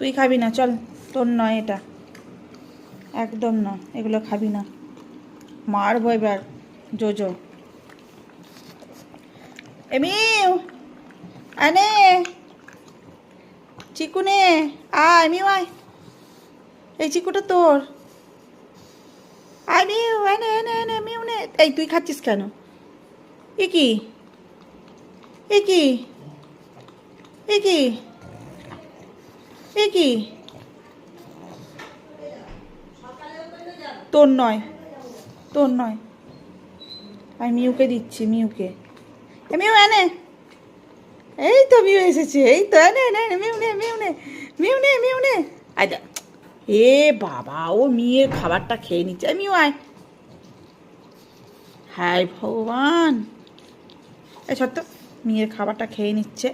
তুই খাবি না, চল, তোর নয় এটা, একদম না, এগুলো খাবি না, মারবো এবার জোজো। এমিউ আনে, চিকু নে, আয় মিউ আয়, এই চিকুটা তোর, আয় মিউ, এনে এনে এনে মিউ নে। এই তুই খাচ্ছিস কেন? এ কি, এ কি, এ কি, এ কি, তোর নয়, তোর নয়, আমি মিউকে দিচ্ছি, মিউকে। এ মিউ এনে, এই তো মিউ এসেছে, এই তো এনে এনে এনে, মিউ নে, মিউ নে, মিউ নে, মিউ নে। আচ্ছা, এ বাবা, ও মেয়ের খাবারটা খেয়ে নিচ্ছে। মিউ আয়, হায় ভগবান, এই সত্য মেয়ের খাবারটা খেয়ে নিচ্ছে।